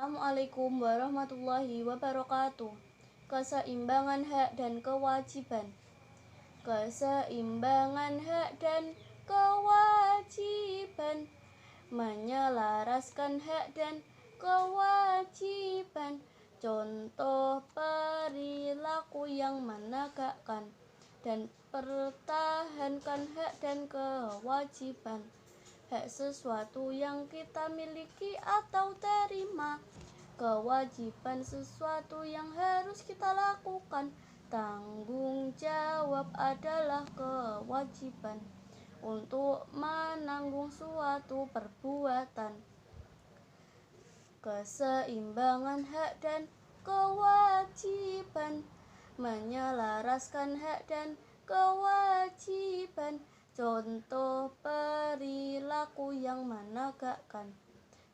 Assalamualaikum warahmatullahi wabarakatuh. Keseimbangan hak dan kewajiban. Keseimbangan hak dan kewajiban, menyelaraskan hak dan kewajiban, contoh perilaku yang menegakkan dan pertahankan hak dan kewajiban. Hak sesuatu yang kita miliki atau terima, kewajiban sesuatu yang harus kita lakukan. Tanggung jawab adalah kewajiban untuk menanggung suatu perbuatan. Keseimbangan hak dan kewajiban, menyelaraskan hak dan kewajiban, contoh perilaku yang menegakkan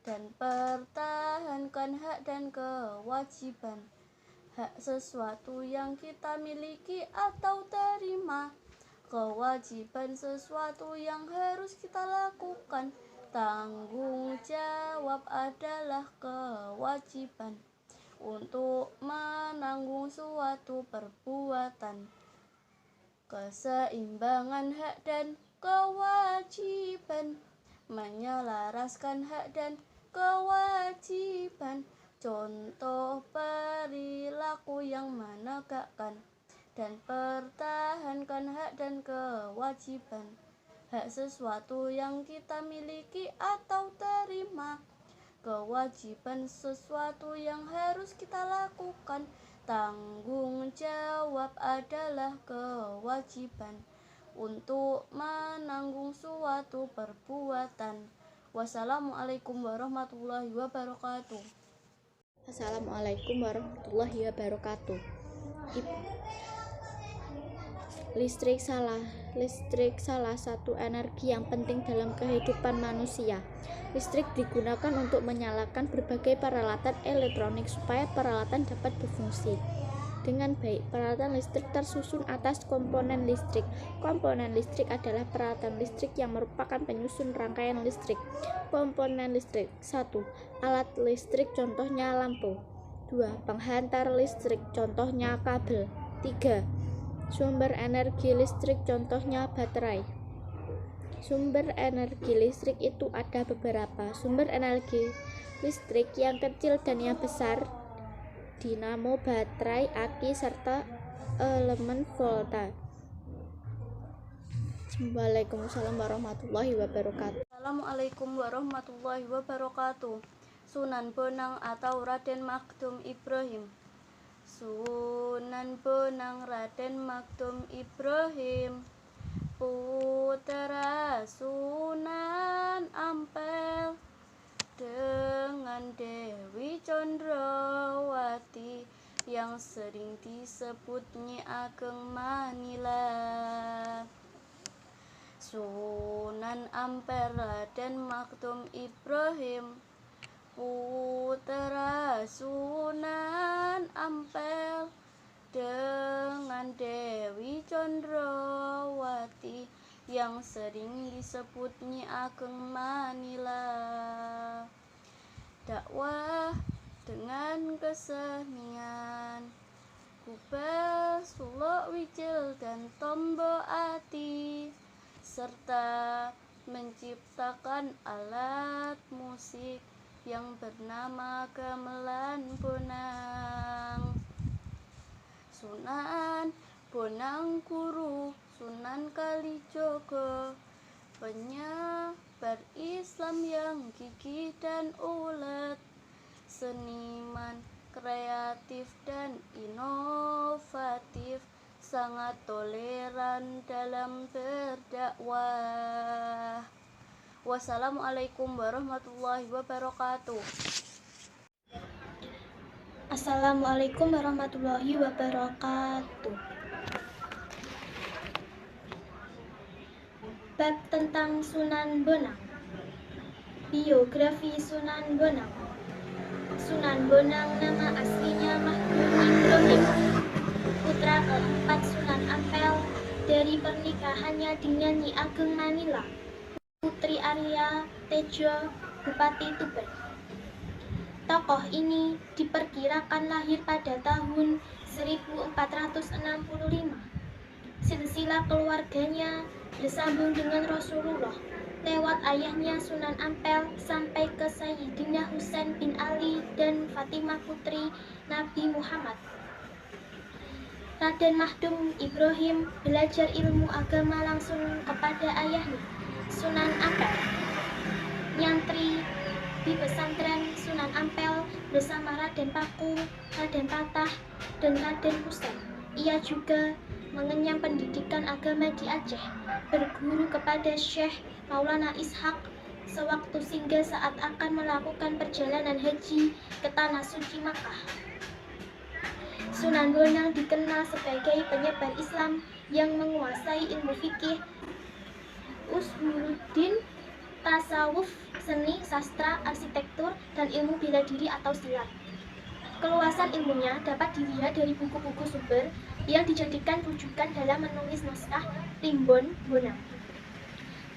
dan pertahankan hak dan kewajiban. Hak sesuatu yang kita miliki atau terima, kewajiban sesuatu yang harus kita lakukan. Tanggung jawab adalah kewajiban untuk menanggung suatu perbuatan. Keseimbangan hak dan kewajiban, menyelaraskan hak dan kewajiban, contoh perilaku yang menegakkan dan pertahankan hak dan kewajiban. Hak sesuatu yang kita miliki atau terima, kewajiban sesuatu yang harus kita lakukan. Tanggung jawab adalah kewajiban untuk menanggung suatu perbuatan. Wassalamualaikum warahmatullahi wabarakatuh. Assalamualaikum warahmatullahi wabarakatuh. Listrik salah satu energi yang penting dalam kehidupan manusia. Listrik digunakan untuk menyalakan berbagai peralatan elektronik supaya peralatan dapat berfungsi dengan baik. Peralatan listrik tersusun atas komponen listrik. Komponen listrik adalah peralatan listrik yang merupakan penyusun rangkaian listrik. Komponen listrik: 1. Alat listrik, contohnya lampu. 2. Penghantar listrik, contohnya kabel. 3. Sumber energi listrik, contohnya baterai. Sumber energi listrik itu ada beberapa. Sumber energi listrik yang kecil dan yang besar: dinamo, baterai, aki, serta elemen volta. Waalaikumsalam warahmatullahi wabarakatuh. Assalamualaikum warahmatullahi wabarakatuh. Sunan Bonang atau Raden Maktum Ibrahim. Sunan Bonang Raden Maktum Ibrahim, putra Sunan Ampel dengan Dewi Condrawati yang sering disebut Nyi Ageng Manila. Sunan Ampel Raden Maktum Ibrahim, putra Sunan Ampel dengan Dewi Condrawati yang sering disebut Nyi Ageng Manila. Dakwah dengan kesenian, Kubah, Sulok Wijil dan Tombo Ati, serta menciptakan alat musik yang bernama gamelan bonang. Sunan Bonang Guru Sunan Kalijogo, penyebar Islam yang gigih dan ulet, seniman kreatif dan inovatif, sangat toleran dalam berdakwah. Wassalamualaikum warahmatullahi wabarakatuh. Assalamualaikum warahmatullahi wabarakatuh. Bab tentang Sunan Bonang. Biografi Sunan Bonang. Sunan Bonang nama aslinya Maktum Ibrahim, putra keempat Sunan Ampel dari pernikahannya dengan Nyi Ageng Manila, Putri Arya Tejo, Bupati Tuban. Tokoh ini diperkirakan lahir pada tahun 1465. Silsilah keluarganya bersambung dengan Rasulullah lewat ayahnya Sunan Ampel sampai ke Sayyidina Husain bin Ali dan Fatimah putri Nabi Muhammad. Raden Mahdum Ibrahim belajar ilmu agama langsung kepada ayahnya, Sunan Ampel. Nyantri di pesantren Sunan Ampel bersama Raden Paku, Raden Patah, dan Raden Husain. Ia juga mengenyam pendidikan agama di Aceh, berguru kepada Syekh Maulana Ishaq sewaktu singgah saat akan melakukan perjalanan haji ke Tanah Suci Makkah. Sunan Bonang dikenal sebagai penyebar Islam yang menguasai ilmu fikih, usuluddin, tasawuf, seni, sastra, arsitektur, dan ilmu bela diri atau silat. Keluasan ilmunya dapat dilihat dari buku-buku sumber yang dijadikan rujukan dalam menulis naskah Primbon Bonang.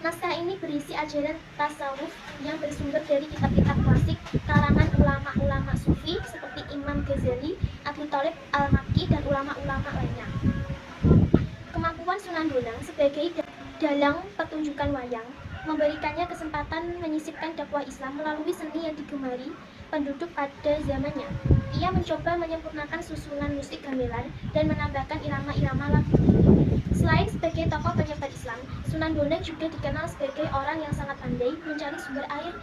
Naskah ini berisi ajaran tasawuf yang bersumber dari kitab-kitab klasik karangan ulama-ulama sufi seperti Imam Ghazali, Abu Thalib Al-Makki, dan ulama-ulama lainnya. Kemampuan Sunan Bonang sebagai dalang pertunjukan wayang memberikannya kesempatan menyisipkan dakwah Islam melalui seni yang digemari penduduk pada zamannya. Ia mencoba menyempurnakan susunan musik gamelan dan menambahkan irama-irama lagu. Selain sebagai tokoh penyebar Islam, Sunan Bonang juga dikenal sebagai orang yang sangat pandai mencari sumber air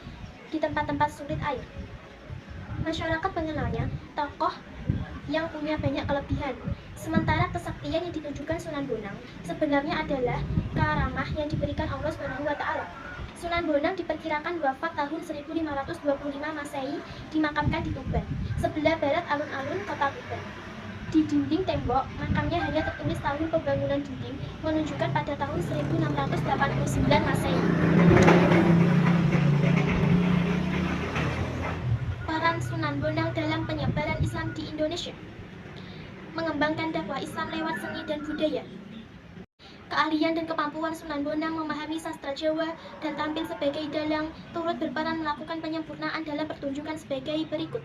di tempat-tempat sulit air. Masyarakat mengenalnya tokoh yang punya banyak kelebihan. Sementara kesaktian yang ditunjukkan Sunan Bonang sebenarnya adalah karamah yang diberikan Allah SWT. Sunan Bonang diperkirakan wafat tahun 1525 Masehi, dimakamkan di Tuban, sebelah barat alun-alun kota Tuban. Di dinding tembok makamnya hanya tertulis tahun pembangunan dinding, menunjukkan pada tahun 1689 Masehi. Peran Sunan Bonang dalam penyebaran Islam di Indonesia: mengembangkan dakwah Islam lewat seni dan budaya. Keahlian dan kemampuan Sunan Bonang memahami sastra Jawa dan tampil sebagai dalang turut berperan melakukan penyempurnaan dalam pertunjukan sebagai berikut.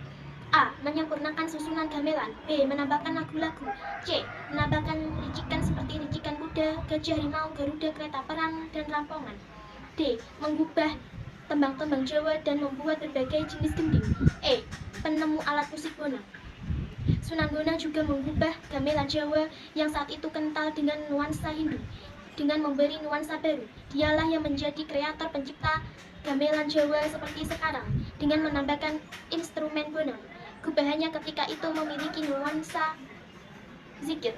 A. Menyempurnakan susunan gamelan. B. Menambahkan lagu-lagu. C. Menambahkan ricikan seperti ricikan kuda, gajah, harimau, garuda, kereta perang, dan rampongan. D. Mengubah tembang-tembang Jawa dan membuat berbagai jenis gending. E. Penemu alat musik Bonang. Sunan Bonang juga mengubah gamelan Jawa yang saat itu kental dengan nuansa Hindu dengan memberi nuansa baru. Dialah yang menjadi kreator pencipta gamelan Jawa seperti sekarang dengan menambahkan instrumen Bonang. Gubahannya ketika itu memiliki nuansa zikir.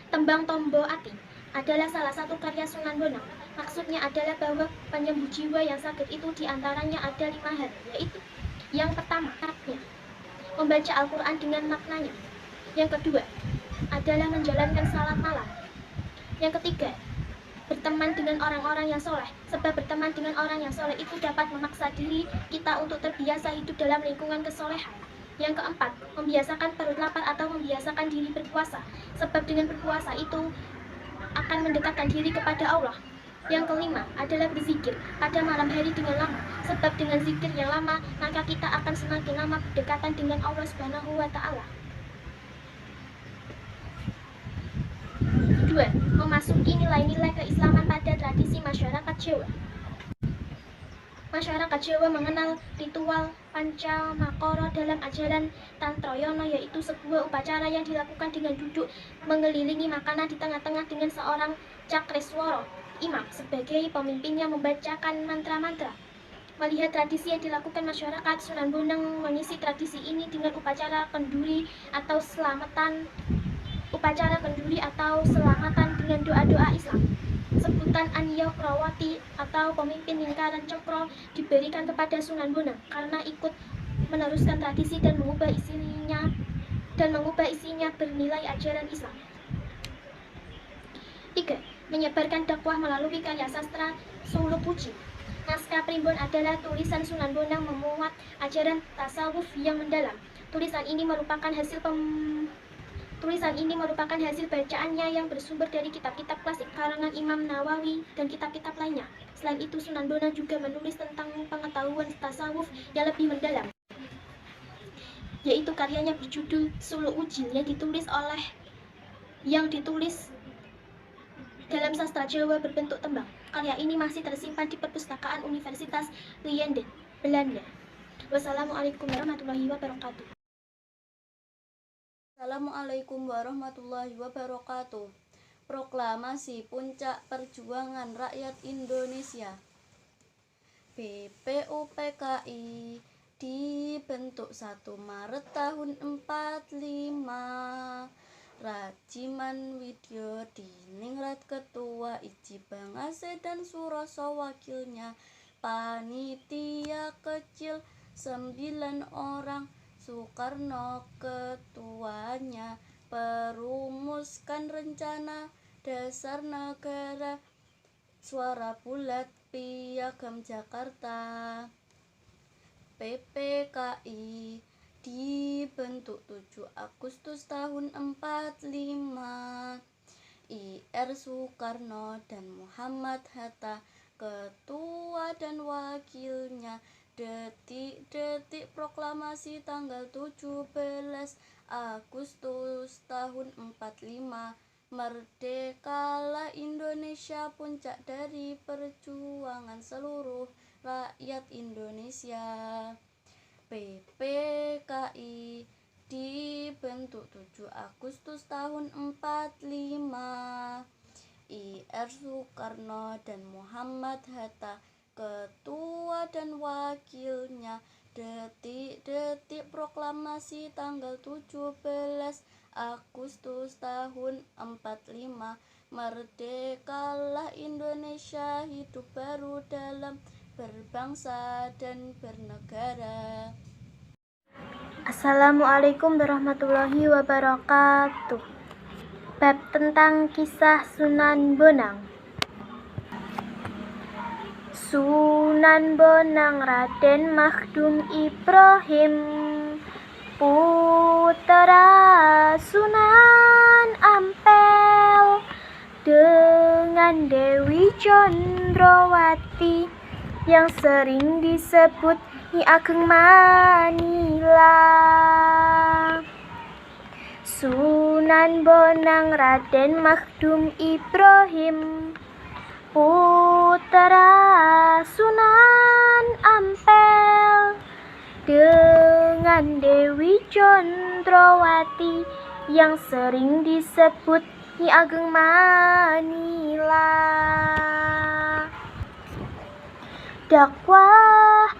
Tembang Tombo Ati adalah salah satu karya Sunan Bonang. Maksudnya adalah bahwa penyembuh jiwa yang sakit itu diantaranya ada 5 hal, yaitu: yang pertama, membaca Al-Quran dengan maknanya. Yang kedua adalah menjalankan salat malam. Yang ketiga, berteman dengan orang-orang yang soleh, sebab berteman dengan orang yang soleh itu dapat memaksa diri kita untuk terbiasa hidup dalam lingkungan kesolehan. Yang keempat, membiasakan perut lapar atau membiasakan diri berpuasa, sebab dengan berpuasa itu akan mendekatkan diri kepada Allah. Yang kelima adalah berzikir pada malam hari dengan lama, sebab dengan zikir yang lama maka kita akan semakin lama berdekatan dengan Allah Subhanahu wa Ta'ala. 2. Memasuki nilai-nilai keislaman pada tradisi masyarakat Jawa. Masyarakat Jawa mengenal ritual Pancamakara dalam ajaran Tantrayana, yaitu sebuah upacara yang dilakukan dengan duduk mengelilingi makanan di tengah-tengah dengan seorang Cakreswara imam sebagai pemimpinnya membacakan mantra-mantra. Melihat tradisi yang dilakukan masyarakat, Sunan Bonang mengisi tradisi ini dengan upacara kenduri atau selamatan dengan doa-doa Islam. Sebutan Anyokrawati atau pemimpin lingkaran cokro diberikan kepada Sunan Bonang karena ikut meneruskan tradisi dan mengubah isinya bernilai ajaran Islam. 3. Menyebarkan dakwah melalui karya sastra Solo Puji. Naskah Primbon adalah tulisan Sunan Bonang memuat ajaran tasawuf yang mendalam. Tulisan ini merupakan hasil bacaannya yang bersumber dari kitab-kitab klasik karangan Imam Nawawi dan kitab-kitab lainnya. Selain itu, Sunan Bonang juga menulis tentang pengetahuan tasawuf yang lebih mendalam. yaitu karyanya berjudul Suluk Ujin yang ditulis dalam sastra Jawa berbentuk tembang. Karya ini masih tersimpan di perpustakaan Universitas Leiden, Belanda. Wassalamualaikum warahmatullahi wabarakatuh. Assalamualaikum warahmatullahi wabarakatuh. Proklamasi Puncak Perjuangan Rakyat Indonesia. BPUPKI dibentuk 1 Maret tahun 45. Rajiman Widyo Diningrat Ketua, Iji Bangase dan Suroso wakilnya. Panitia kecil 9 orang, Soekarno ketuanya. Perumuskan rencana dasar negara, Suara Bulat Piagam Jakarta. PPKI dibentuk 7 Agustus tahun 45. Ir Soekarno dan Muhammad Hatta ketua dan wakilnya. Detik-detik proklamasi tanggal 17 Agustus tahun 45. Merdekalah Indonesia, puncak dari perjuangan seluruh rakyat Indonesia. PPKI dibentuk 7 Agustus tahun 45. Ir Soekarno dan Muhammad Hatta ketua dan wakilnya. Detik-detik proklamasi tanggal 17 Agustus tahun 45. Merdekalah Indonesia, hidup baru dalam berbangsa dan bernegara. Assalamualaikum warahmatullahi wabarakatuh. Bab tentang kisah Sunan Bonang. Sunan Bonang Raden Makhdum Ibrahim, putra Sunan Ampel dengan Dewi Condrowati yang sering disebut Nyi Ageng Manila. Sunan Bonang Raden Makhdum Ibrahim, putra Sunan Ampel dengan Dewi Condrowati yang sering disebut Nyi Ageng Manila. Dakwah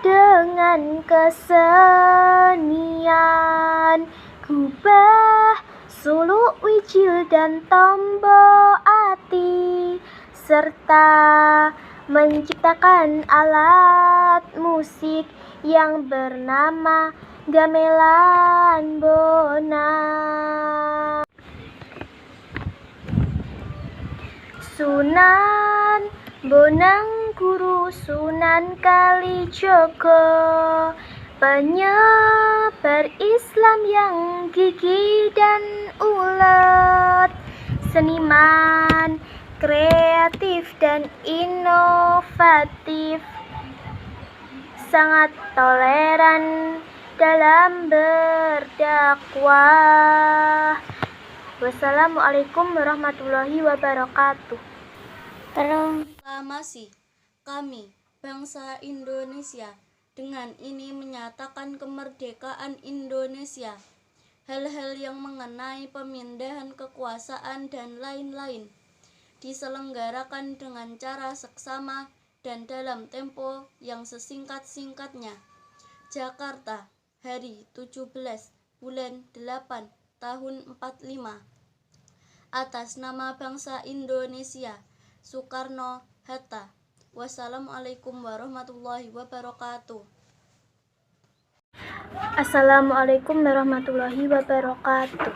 dengan kesenian, gubah, suluk, wijil, dan tombo ati, serta menciptakan alat musik yang bernama gamelan bonang. Sunan Bonang Guru Sunan Kalijogo, penyebar Islam yang gigih dan ulet, seniman kreatif dan inovatif, sangat toleran dalam berdakwah. Wassalamualaikum warahmatullahi wabarakatuh. Proklamasi. Kami, bangsa Indonesia, dengan ini menyatakan kemerdekaan Indonesia. Hal-hal yang mengenai pemindahan kekuasaan dan lain-lain diselenggarakan dengan cara seksama dan dalam tempo yang sesingkat-singkatnya. Jakarta, hari 17 bulan 8 tahun 45. Atas nama bangsa Indonesia, Soekarno Hatta. Wassalamualaikum warahmatullahi wabarakatuh. Assalamualaikum warahmatullahi wabarakatuh.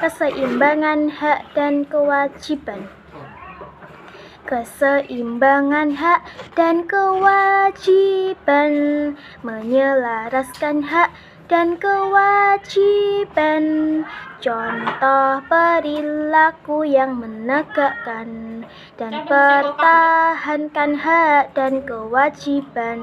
Keseimbangan hak dan kewajiban. Keseimbangan hak dan kewajiban, menyelaraskan hak dan kewajiban, contoh perilaku yang menegakkan dan pertahankan hak dan kewajiban.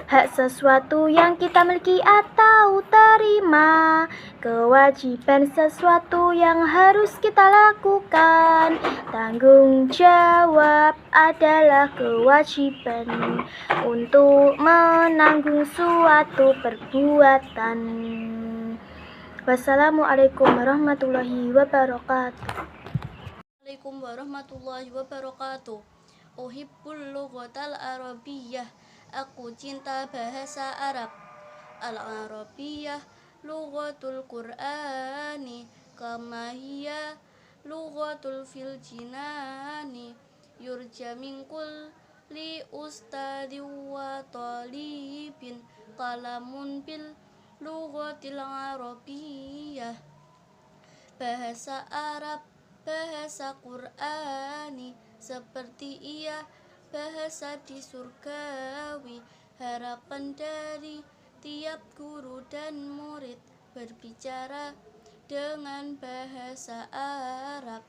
Hak sesuatu yang kita miliki atau terima, kewajiban sesuatu yang harus kita lakukan. Tanggung jawab adalah kewajiban untuk menanggung suatu perbuatan. Wassalamualaikum warahmatullahi wabarakatuh. Assalamualaikum warahmatullahi wabarakatuh. Uhibbul lughatal arabiyyah. Aku cinta bahasa Arab. Al-Arabiyyah lughatul Qur'ani kama hiya lughatul fil jinani. Yurja min kulli ustadi wa talibin kalamun bil lughatil arabiyyah. Bahasa Arab, bahasa Qur'ani, seperti ia bahasa di surgawi. Harapan dari tiap guru dan murid berbicara dengan bahasa Arab.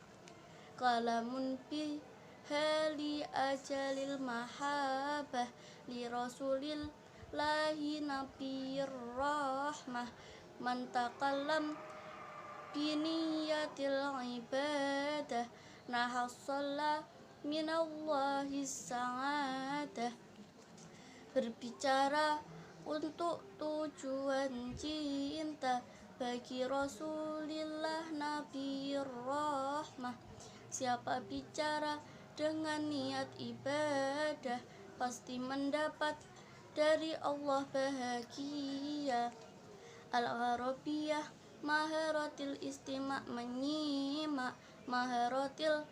Kalamun bi hali ajalil mahabah li rasulillahi nabiyir rahmah man takallam biniyatil ibadah nahassalla minallahi sa'adah. Berbicara untuk tujuan cinta bagi Rasulillah Nabi Rahmah. Siapa bicara dengan niat ibadah pasti mendapat dari Allah bahagia. Al-Arabiyyah maharatil istima' menyimak, maharatil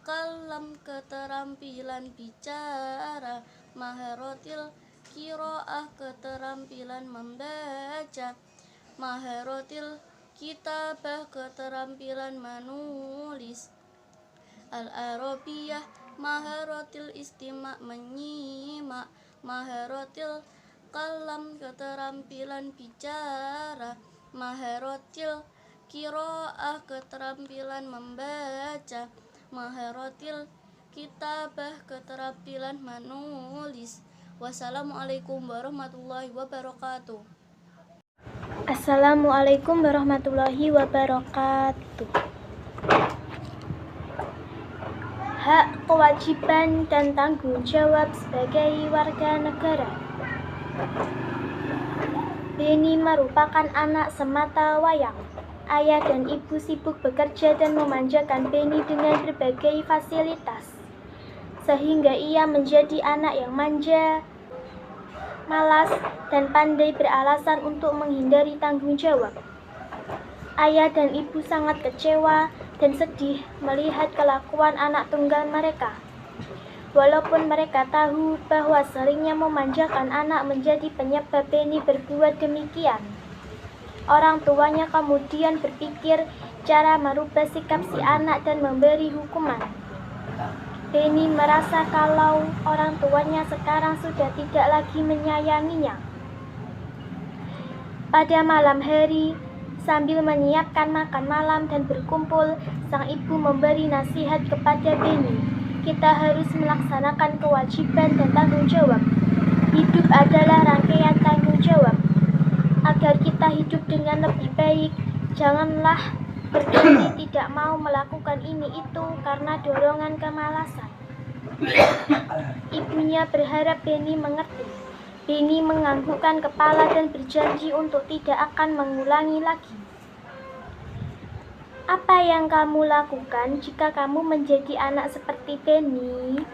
kalam keterampilan bicara, maharatil qiraah keterampilan membaca, maharatil kitabah keterampilan menulis. Al-Arabiyyah maharatil istima' menyimak, maharatil kalam keterampilan bicara, maharatil qiraah keterampilan membaca, maharatil kitabah keterampilan menulis. Wassalamualaikum warahmatullahi wabarakatuh. Assalamualaikum warahmatullahi wabarakatuh. Hak, kewajiban, dan tanggung jawab sebagai warga negara. Beni merupakan anak semata wayang. Ayah dan ibu sibuk bekerja dan memanjakan Beni dengan berbagai fasilitas, sehingga ia menjadi anak yang manja, malas, dan pandai beralasan untuk menghindari tanggung jawab. Ayah dan ibu sangat kecewa dan sedih melihat kelakuan anak tunggal mereka. Walaupun mereka tahu bahwa seringnya memanjakan anak menjadi penyebab Beni berbuat demikian. Orang tuanya kemudian berpikir cara merubah sikap si anak dan memberi hukuman. Beni merasa kalau orang tuanya sekarang sudah tidak lagi menyayanginya. Pada malam hari, sambil menyiapkan makan malam dan berkumpul, sang ibu memberi nasihat kepada Beni. Kita harus melaksanakan kewajiban dan tanggung jawab. Hidup adalah rangkaian tanggung jawab. Agar kita hidup dengan lebih baik, janganlah berdiri tidak mau melakukan ini itu karena dorongan kemalasan. Ibunya berharap Beni mengerti. Beni menganggukkan kepala dan berjanji untuk tidak akan mengulangi lagi. Apa yang kamu lakukan jika kamu menjadi anak seperti Beni?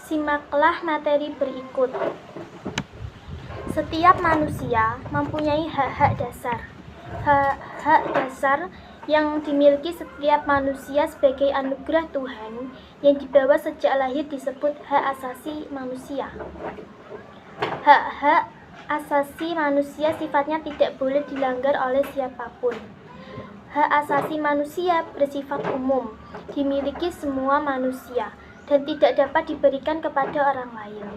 Simaklah materi berikut. Setiap manusia mempunyai hak-hak dasar. Hak-hak dasar yang dimiliki setiap manusia sebagai anugerah Tuhan yang dibawa sejak lahir disebut hak asasi manusia. Hak-hak asasi manusia sifatnya tidak boleh dilanggar oleh siapapun. Hak asasi manusia bersifat umum, dimiliki semua manusia, dan tidak dapat diberikan kepada orang lain.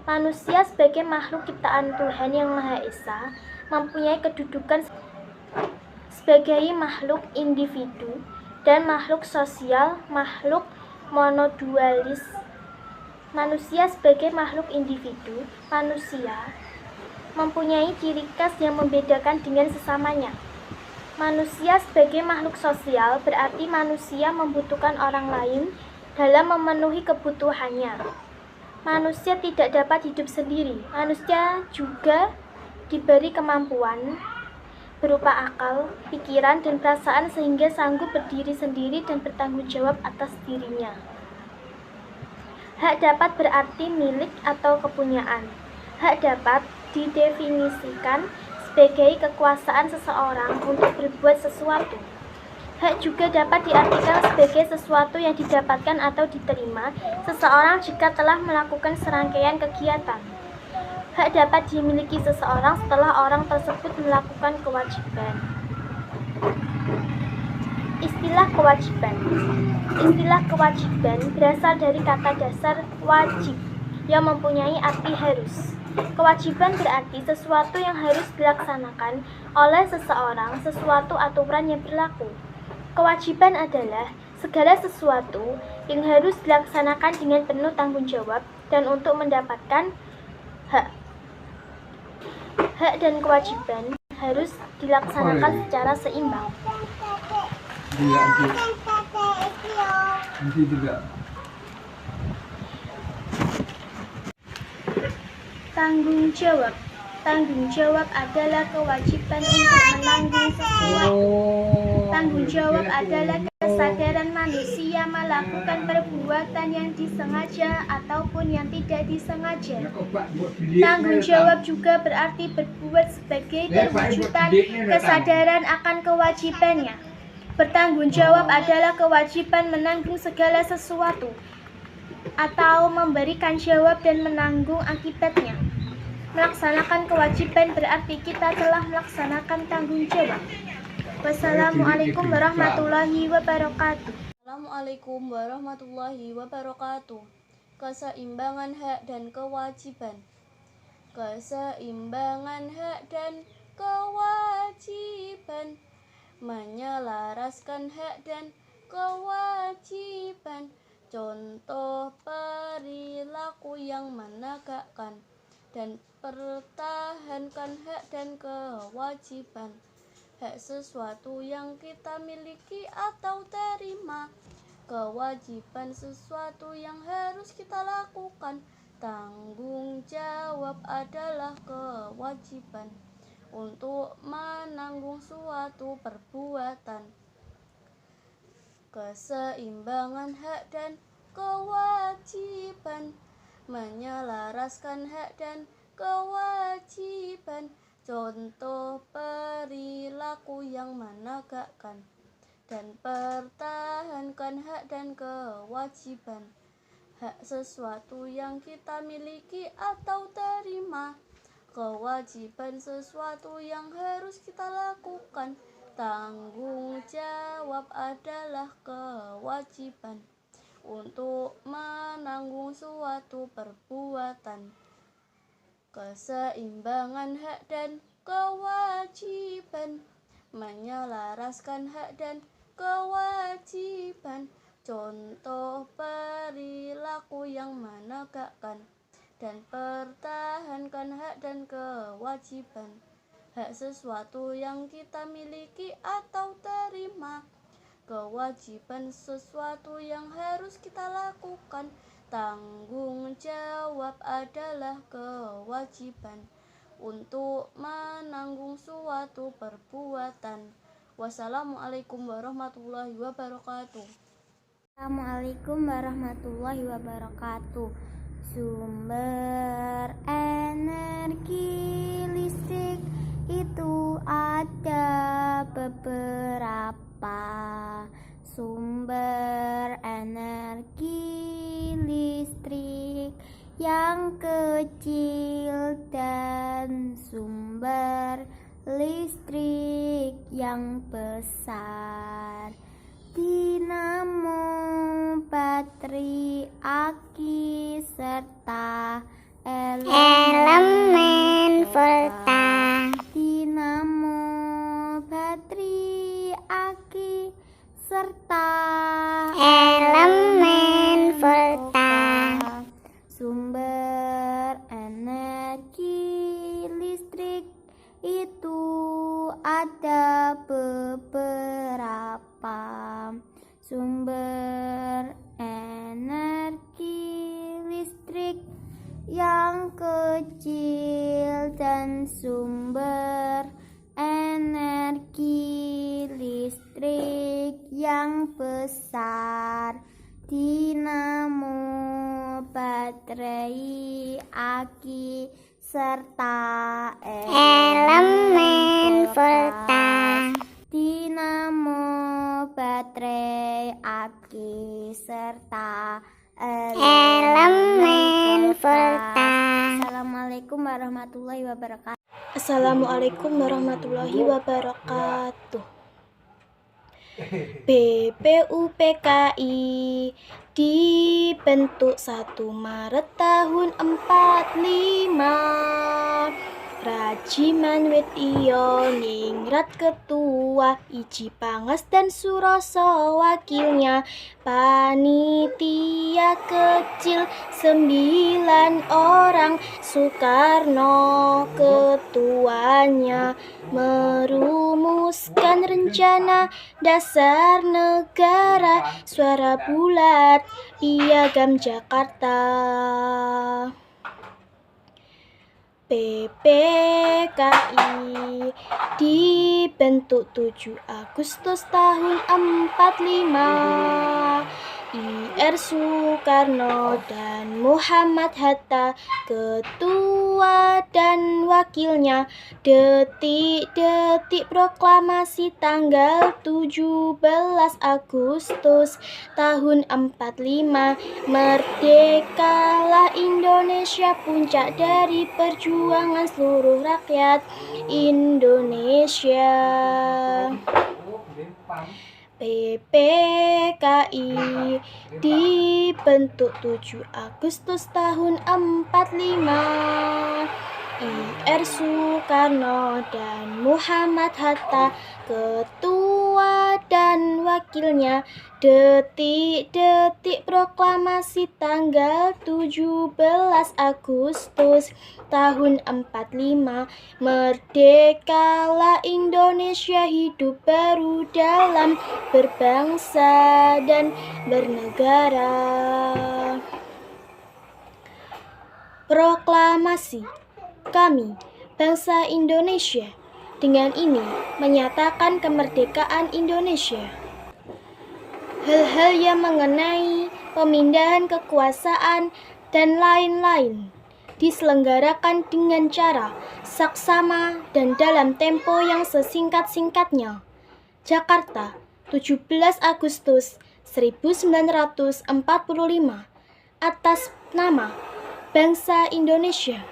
Manusia sebagai makhluk ciptaan Tuhan yang Maha Esa mempunyai kedudukan sebagai makhluk individu dan makhluk sosial, makhluk monodualis. Manusia sebagai makhluk individu, manusia mempunyai ciri khas yang membedakan dengan sesamanya. Manusia sebagai makhluk sosial berarti manusia membutuhkan orang lain dalam memenuhi kebutuhannya. Manusia tidak dapat hidup sendiri. Manusia juga diberi kemampuan berupa akal, pikiran, dan perasaan sehingga sanggup berdiri sendiri dan bertanggung jawab atas dirinya. Hak dapat berarti milik atau kepunyaan. Hak dapat didefinisikan sebagai kekuasaan seseorang untuk berbuat sesuatu. Hak juga dapat diartikan sebagai sesuatu yang didapatkan atau diterima seseorang jika telah melakukan serangkaian kegiatan. Hak dapat dimiliki seseorang setelah orang tersebut melakukan kewajiban. Istilah kewajiban. Istilah kewajiban berasal dari kata dasar wajib yang mempunyai arti harus. Kewajiban berarti sesuatu yang harus dilaksanakan oleh seseorang, sesuatu aturan yang berlaku. Kewajiban adalah segala sesuatu yang harus dilaksanakan dengan penuh tanggung jawab dan untuk mendapatkan hak. Hak dan kewajiban harus dilaksanakan secara seimbang. Nanti juga. Tanggung jawab. Tanggung jawab adalah kewajiban untuk menanggung sesuatu. Tanggung jawab adalah kesadaran manusia melakukan perbuatan yang disengaja ataupun yang tidak disengaja. Tanggung jawab juga berarti berbuat sebagai perwujudan kesadaran akan kewajibannya. Bertanggung jawab adalah kewajiban menanggung segala sesuatu atau memberikan jawab dan menanggung akibatnya. Melaksanakan kewajiban berarti kita telah melaksanakan tanggung jawab. Wassalamualaikum warahmatullahi wabarakatuh. Assalamualaikum warahmatullahi wabarakatuh. Keseimbangan hak dan kewajiban. Keseimbangan hak dan kewajiban, menyelaraskan hak dan kewajiban. Contoh perilaku yang menegakkan dan pertahankan hak dan kewajiban. Hak sesuatu yang kita miliki atau terima. Kewajiban sesuatu yang harus kita lakukan. Tanggung jawab adalah kewajiban untuk menanggung suatu perbuatan. Keseimbangan hak dan kewajiban, menyelaraskan hak dan kewajiban. Contoh perilaku yang menegakkan dan pertahankan hak dan kewajiban. Hak sesuatu yang kita miliki atau terima. Kewajiban sesuatu yang harus kita lakukan. Tanggung jawab adalah kewajiban untuk menanggung suatu perbuatan. Keseimbangan hak dan kewajiban, menyelaraskan hak dan kewajiban. Contoh perilaku yang menegakkan dan pertahankan hak dan kewajiban. Hak sesuatu yang kita miliki atau terima. Kewajiban sesuatu yang harus kita lakukan. Tanggung jawab adalah kewajiban untuk menanggung suatu perbuatan. Wassalamualaikum warahmatullahi wabarakatuh. Assalamualaikum warahmatullahi wabarakatuh. Sumber energi listrik itu ada beberapa. Sumber energi listrik yang kecil dan sumber listrik yang besar. Dinamo, baterai, aki, serta elemen volta. Dinamo, baterai, aki, serta elemen Sumber energi listrik itu ada beberapa. Sumber energi listrik yang kecil dan sumber energi listrik yang besar. Dinamo, baterai, aki, serta elemen volta. Dinamo, baterai, aki, serta elemen volta. Assalamualaikum warahmatullahi wabarakatuh. Assalamualaikum warahmatullahi wabarakatuh. BPUPKI dibentuk 1 Maret tahun 45. Rajiman Wit Iyo Ningrat ketua, Iji Pangas dan Suroso wakilnya. Panitia kecil 9 orang, Soekarno ketuanya. Merumuskan rencana dasar negara, suara bulat Piagam Jakarta. PPKI dibentuk 7 Agustus tahun 45. Ir Soekarno dan Muhammad Hatta ketua dan wakilnya. Detik-detik proklamasi tanggal 17 Agustus tahun 45. Merdekalah Indonesia, puncak dari perjuangan seluruh rakyat Indonesia. PPKI dibentuk 7 Agustus tahun 45. Ir Soekarno dan Muhammad Hatta ketua dan wakilnya. Detik-detik proklamasi tanggal 17 Agustus tahun 45. Merdekalah Indonesia, hidup baru dalam berbangsa dan bernegara. Proklamasi. Kami, bangsa Indonesia, dengan ini menyatakan kemerdekaan Indonesia. Hal-hal yang mengenai pemindahan kekuasaan dan lain-lain diselenggarakan dengan cara saksama dan dalam tempo yang sesingkat-singkatnya. Jakarta, 17 Agustus 1945. Atas nama bangsa Indonesia.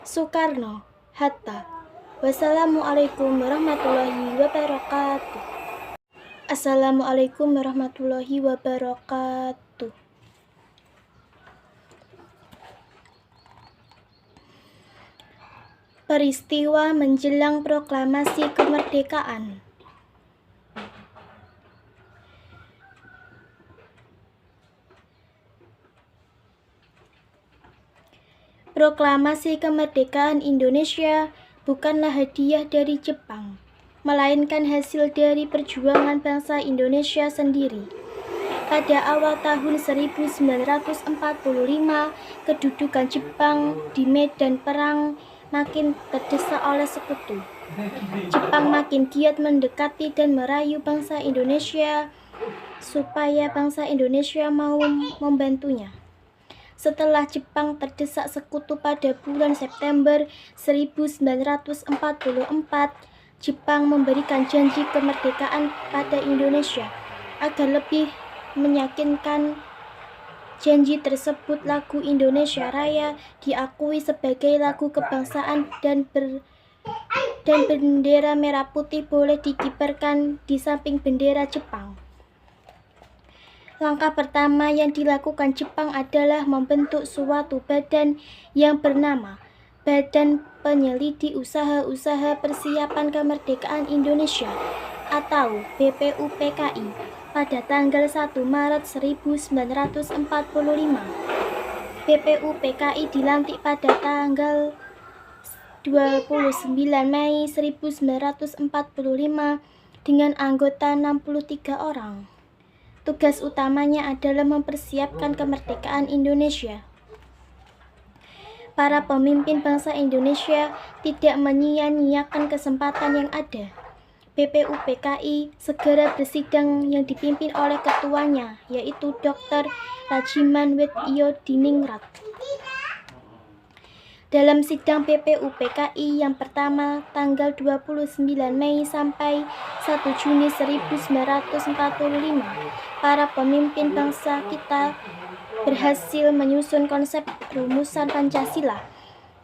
Soekarno, Hatta. Wassalamualaikum warahmatullahi wabarakatuh. Assalamualaikum warahmatullahi wabarakatuh. Peristiwa menjelang proklamasi kemerdekaan. Proklamasi kemerdekaan Indonesia bukanlah hadiah dari Jepang, melainkan hasil dari perjuangan bangsa Indonesia sendiri. Pada awal tahun 1945, kedudukan Jepang di medan perang makin terdesak oleh sekutu. Jepang makin giat mendekati dan merayu bangsa Indonesia supaya bangsa Indonesia mau membantunya. Setelah Jepang terdesak sekutu pada bulan September 1944, Jepang memberikan janji kemerdekaan pada Indonesia. Agar lebih meyakinkan janji tersebut, lagu Indonesia Raya diakui sebagai lagu kebangsaan dan bendera merah putih boleh dikibarkan di samping bendera Jepang. Langkah pertama yang dilakukan Jepang adalah membentuk suatu badan yang bernama Badan Penyelidik Usaha-Usaha Persiapan Kemerdekaan Indonesia atau BPUPKI pada tanggal 1 Maret 1945. BPU PKI dilantik pada tanggal 29 Mei 1945 dengan anggota 63 orang. Tugas utamanya adalah mempersiapkan kemerdekaan Indonesia. Para pemimpin bangsa Indonesia tidak menyia-nyiakan kesempatan yang ada. BPU PKI segera bersidang yang dipimpin oleh ketuanya, yaitu Dr. Rajiman Weddiodiningrat. Dalam sidang BPU PKI yang pertama tanggal 29 Mei sampai 1 Juni 1945, para pemimpin bangsa kita berhasil menyusun konsep rumusan Pancasila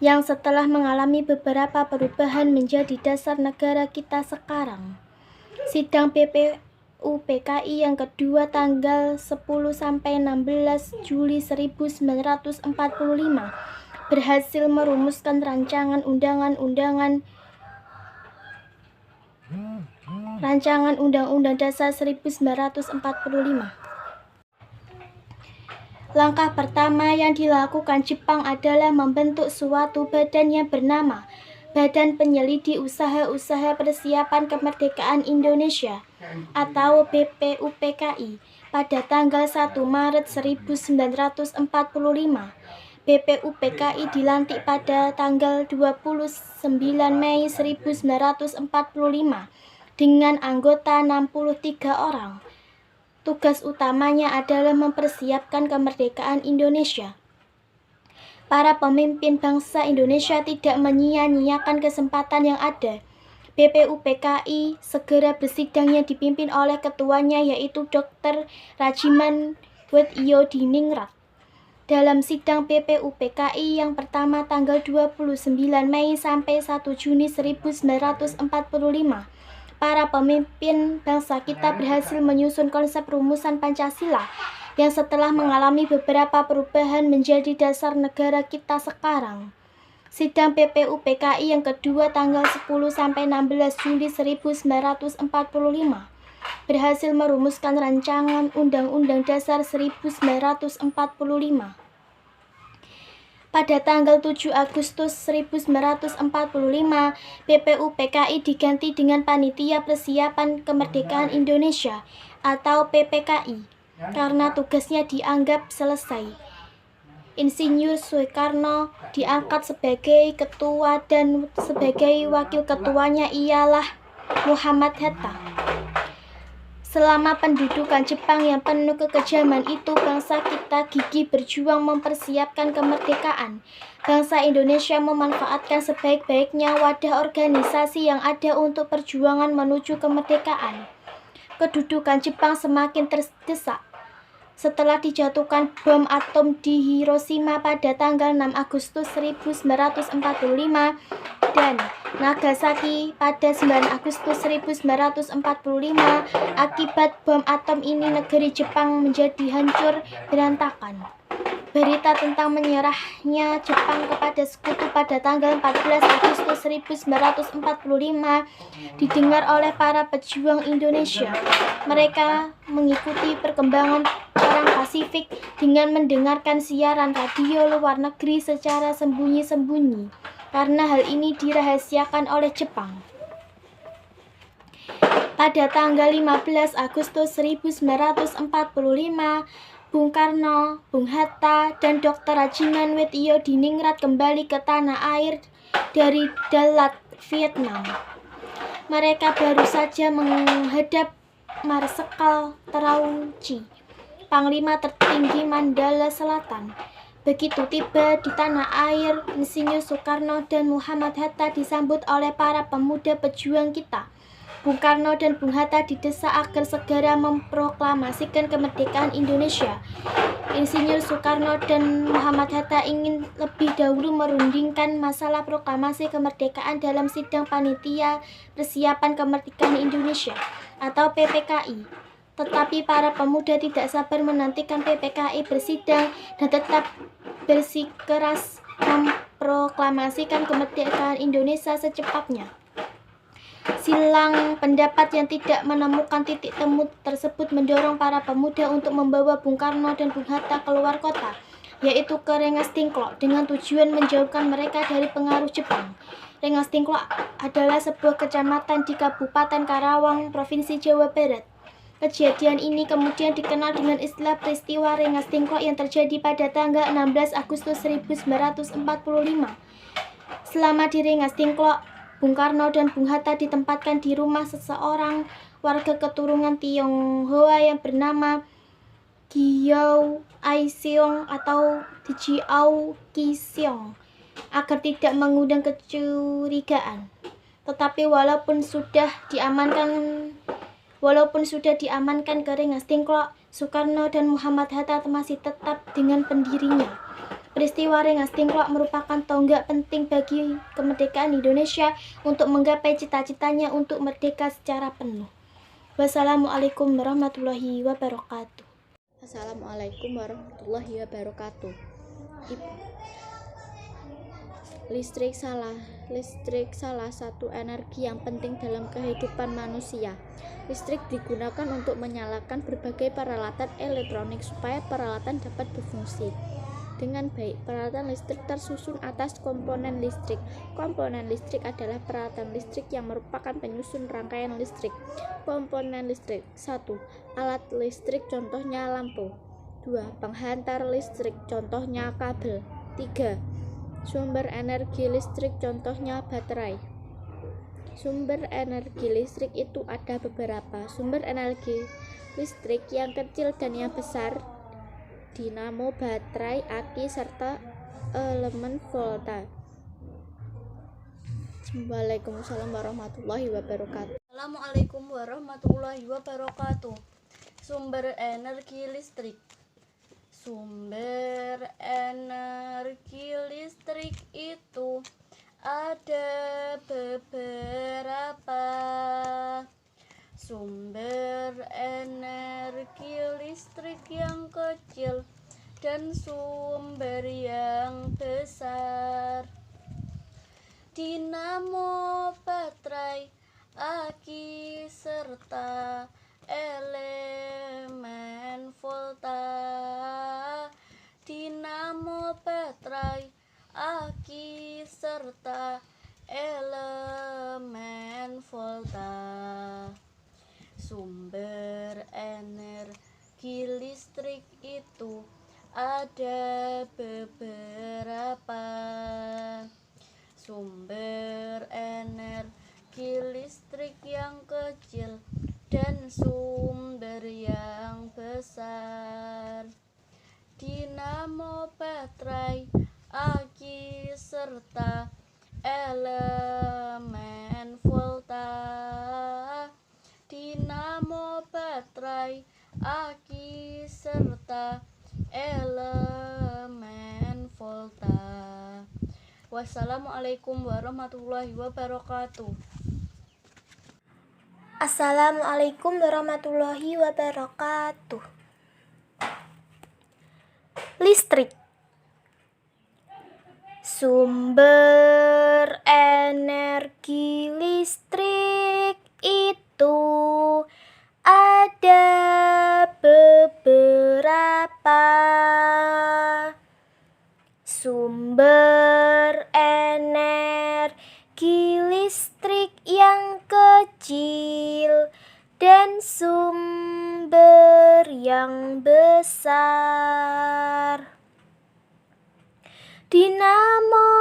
yang setelah mengalami beberapa perubahan menjadi dasar negara kita sekarang. Sidang BPU PKI yang kedua tanggal 10 sampai 16 Juli 1945 berhasil merumuskan rancangan Undang-Undang Dasar 1945. Langkah pertama yang dilakukan Jepang adalah membentuk suatu badan yang bernama Badan Penyelidik Usaha-Usaha Persiapan Kemerdekaan Indonesia atau BPUPKI pada tanggal 1 Maret 1945. BPUPKI dilantik pada tanggal 29 Mei 1945 dengan anggota 63 orang. Tugas utamanya adalah mempersiapkan kemerdekaan Indonesia. Para pemimpin bangsa Indonesia tidak menyia-nyiakan kesempatan yang ada. BPUPKI segera bersidang yang dipimpin oleh ketuanya yaitu Dr. Rajiman Weddiodiningrat. Dalam sidang BPUPKI yang pertama tanggal 29 Mei sampai 1 Juni 1945, para pemimpin bangsa kita berhasil menyusun konsep rumusan Pancasila yang setelah mengalami beberapa perubahan menjadi dasar negara kita sekarang. Sidang BPUPKI yang kedua tanggal 10 sampai 16 Juli 1945 berhasil merumuskan rancangan Undang-Undang Dasar 1945. Pada tanggal 7 Agustus 1945, BPUPKI diganti dengan Panitia Persiapan Kemerdekaan Indonesia atau PPKI karena tugasnya dianggap selesai. Insinyur Soekarno diangkat sebagai ketua dan sebagai wakil ketuanya ialah Muhammad Hatta. Selama pendudukan Jepang yang penuh kekejaman itu, bangsa kita gigih berjuang mempersiapkan kemerdekaan. Bangsa Indonesia memanfaatkan sebaik-baiknya wadah organisasi yang ada untuk perjuangan menuju kemerdekaan. Kedudukan Jepang semakin terdesak. Setelah dijatuhkan bom atom di Hiroshima pada tanggal 6 Agustus 1945 dan Nagasaki pada 9 Agustus 1945, akibat bom atom ini negeri Jepang menjadi hancur berantakan. Berita tentang menyerahnya Jepang kepada sekutu pada tanggal 14 Agustus 1945 didengar oleh para pejuang Indonesia. Mereka mengikuti perkembangan Perang Pasifik dengan mendengarkan siaran radio luar negeri secara sembunyi-sembunyi, karena hal ini dirahasiakan oleh Jepang. Pada tanggal 15 Agustus 1945, Bung Karno, Bung Hatta, dan Dr. Rajiman Weddiodiningrat kembali ke tanah air dari Dalat, Vietnam. Mereka baru saja menghadap Marsekal Terauchi, Panglima tertinggi Mandala Selatan. Begitu tiba di tanah air, Insinyur Soekarno dan Muhammad Hatta disambut oleh para pemuda pejuang kita. Bung Karno dan Bung Hatta didesak agar segera memproklamasikan kemerdekaan Indonesia. Insinyur Soekarno dan Muhammad Hatta ingin lebih dahulu merundingkan masalah proklamasi kemerdekaan dalam sidang Panitia Persiapan Kemerdekaan Indonesia atau PPKI. Tetapi para pemuda tidak sabar menantikan PPKI bersidang dan tetap bersikeras memproklamasikan kemerdekaan Indonesia secepatnya. Silang pendapat yang tidak menemukan titik temu tersebut mendorong para pemuda untuk membawa Bung Karno dan Bung Hatta keluar kota. yaitu ke Rengas Dengklok dengan tujuan menjauhkan mereka dari pengaruh Jepang. Rengas Dengklok adalah sebuah kecamatan di Kabupaten Karawang, Provinsi Jawa Barat. Kejadian ini kemudian dikenal dengan istilah peristiwa Rengas Dengklok yang terjadi pada tanggal 16 Agustus 1945. Selama di Rengas Dengklok, Bung Karno dan Bung Hatta ditempatkan di rumah seseorang warga keturunan Tionghoa yang bernama Gyao Aiseong atau Jiao Kiseong agar tidak mengundang kecurigaan. Tetapi walaupun sudah diamankan ke Rengas Dengklok, Soekarno dan Muhammad Hatta masih tetap dengan pendirinya. Peristiwa Rengas Dengklok merupakan tonggak penting bagi kemerdekaan Indonesia untuk menggapai cita-citanya untuk merdeka secara penuh. Wassalamualaikum warahmatullahi wabarakatuh. Assalamualaikum warahmatullahi wabarakatuh. Listrik salah satu energi yang penting dalam kehidupan manusia. Listrik digunakan untuk menyalakan berbagai peralatan elektronik supaya peralatan dapat berfungsi dengan baik. Peralatan listrik tersusun atas komponen listrik. Komponen listrik adalah peralatan listrik yang merupakan penyusun rangkaian listrik. Komponen listrik: 1. Alat listrik, contohnya lampu. 2. Penghantar listrik, contohnya kabel. 3. Sumber energi listrik, contohnya baterai. Sumber energi listrik itu ada beberapa. Sumber energi listrik yang kecil dan yang besar: dinamo, baterai, aki, serta elemen volta. Waalaikumsalam warahmatullahi wabarakatuh. Assalamualaikum warahmatullahi wabarakatuh. Sumber energi listrik. Sumber energi listrik itu ada beberapa. Sumber energi listrik yang kecil dan sumber yang besar: dinamo, baterai, aki, serta elemen volta. Dinamo, baterai, aki, serta elemen volta. Sumber energi listrik itu ada beberapa. Sumber energi listrik yang kecil dan sumber yang besar: dinamo, baterai, aki, serta elemen volta. Dinamo, baterai, aki, serta elemen volta. Wassalamualaikum warahmatullahi wabarakatuh. Assalamualaikum warahmatullahi wabarakatuh. Listrik. Sumber energi listrik itu ada beberapa. Sumber energi listrik yang kecil dan sumber yang besar: dinamo,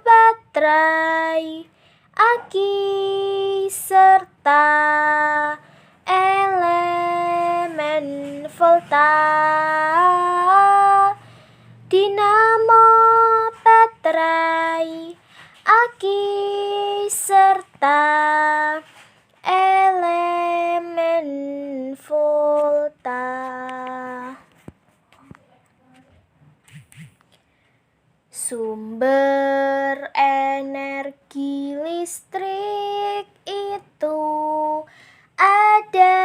baterai, aki, serta elemen volta. Dinamo, baterai, aki, serta elemen volta. Sumber energi listrik itu ada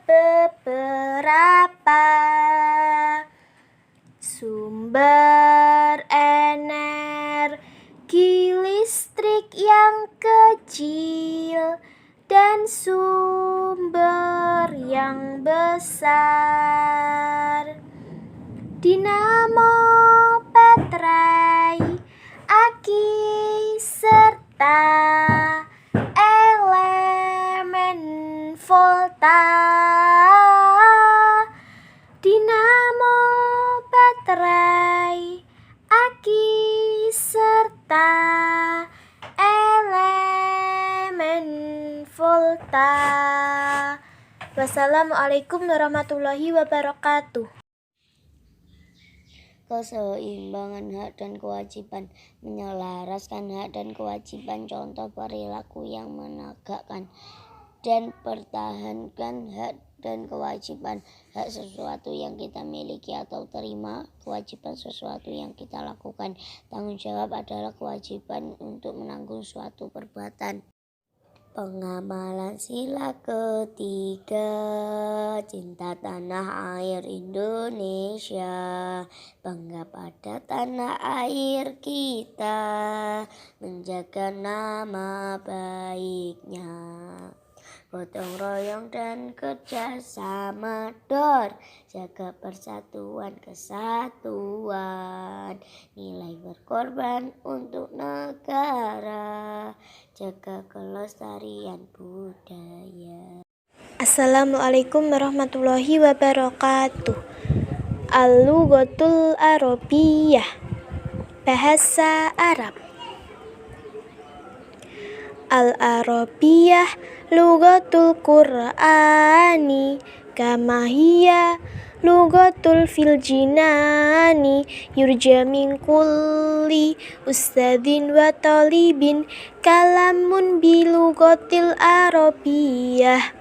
beberapa. Sumber energi listrik yang kecil dan sumber yang besar: dinamo, volta. Wassalamualaikum warahmatullahi wabarakatuh. Keseimbangan hak dan kewajiban. Menyelaraskan hak dan kewajiban, contoh perilaku yang menegakkan dan pertahankan hak dan kewajiban. Hak sesuatu yang kita miliki atau terima, kewajiban sesuatu yang kita lakukan. Tanggung jawab adalah kewajiban untuk menanggung suatu perbuatan. Pengamalan sila ketiga, cinta tanah air Indonesia, bangga pada tanah air kita, menjaga nama baiknya. Gotong royong dan kerjasama dor, jaga persatuan kesatuan, nilai berkorban untuk negara, jaga kelestarian budaya. Assalamualaikum warahmatullahi wabarakatuh. Al-lughatul Arabiyyah, bahasa Arab. Al-Arabiyyah lughatul Qur'ani kama hiya lughatul fil jinani, yurja min kulli ustadzin wa talibin kalamun bi lughatil Arabiyyah.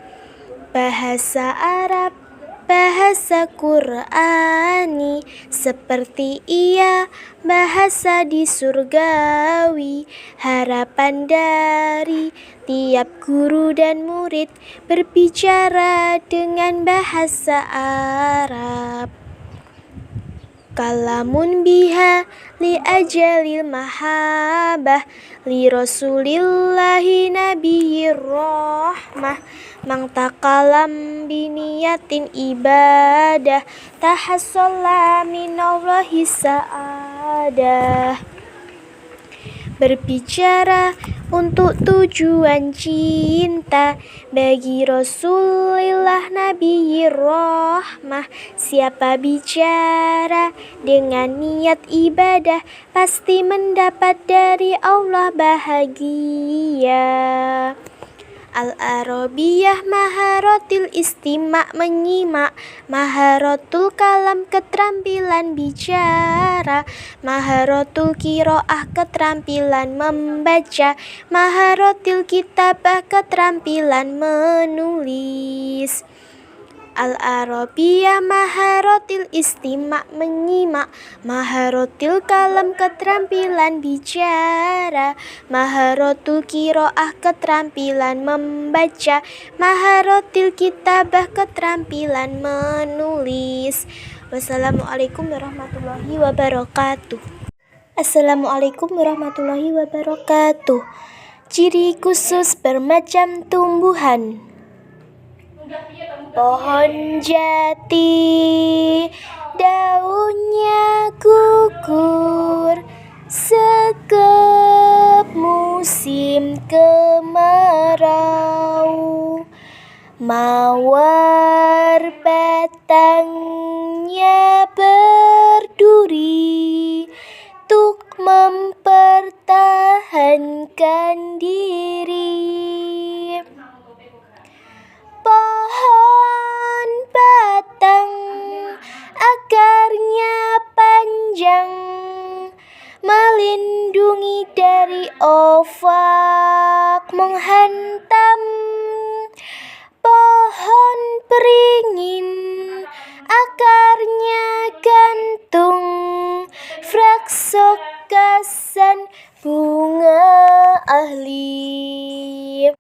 Bahasa Arab, bahasa Qur'ani, seperti ia bahasa di surgawi. Harapan dari tiap guru dan murid berbicara dengan bahasa Arab. Kalamun biha li ajalil mahabah li rasulillahi nabiyir rahmah, mang takalam biniyatin ibadah tahassala minallahi sa'adah. Berbicara untuk tujuan cinta bagi Rasulullah Nabi Rahmah. Siapa bicara dengan niat ibadah pasti mendapat dari Allah bahagia. Al-Arabiyyah maharatil istima' menyimak, maharatul kalam keterampilan bicara, maharatul qiraah keterampilan membaca, maharatil kitabah keterampilan menulis. Al-Arabiyyah maharatil istima' menyimak, maharatil kalam keterampilan bicara, maharatul qiraah keterampilan membaca, maharatil kitabah keterampilan menulis. Wassalamualaikum warahmatullahi wabarakatuh. Assalamualaikum warahmatullahi wabarakatuh. Ciri khusus bermacam tumbuhan. Pohon jati, daunnya gugur sekep musim kemarau. Mawar batangnya berduri tuk mempertahankan diri. Pohon batang akarnya panjang melindungi dari ombak menghantam. Pohon beringin akarnya gantung fraksokasan bunga ahli.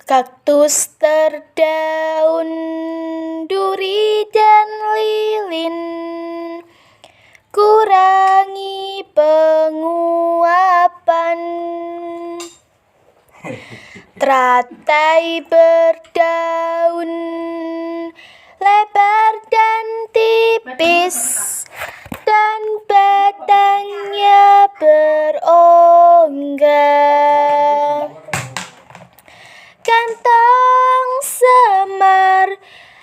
Kaktus terdaun duri dan lilin, kurangi penguapan. Teratai berdaun lebar dan tipis, dan batangnya berongga. Kantong semar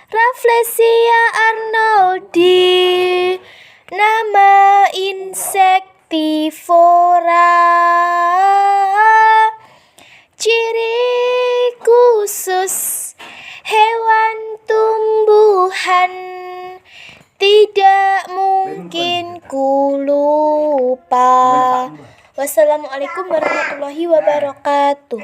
Rafflesia arnoldi, nama insektivora. Ciri khusus aku lupa. Wassalamualaikum warahmatullahi wabarakatuh.